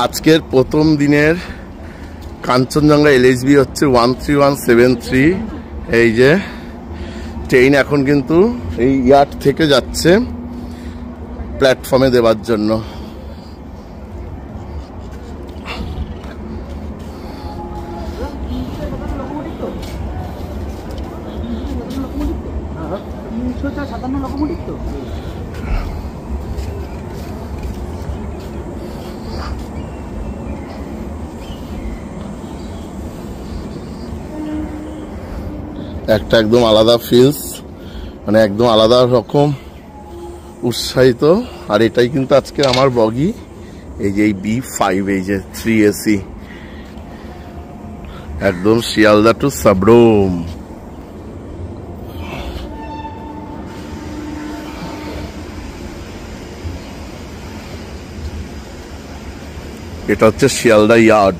আজকের প্রথম দিনের কাঞ্চনজঙ্ঘা এলএসবি হচ্ছে 13173। এই যে ট্রেন এখন কিন্তু এই ইয়ার্ড থেকে যাচ্ছে প্ল্যাটফর্মে দেওয়ার জন্য। একটা একদম আলাদা ফিলস, মানে একদম আলাদা রকম উৎসাহিত। আর এটাই কিন্তু আজকে আমার বগি, এই যে এই B5, এই যে 3 AC, একদম শিয়ালদা টু সাবরুম। এটা হচ্ছে শিয়ালদা ইয়ার্ড।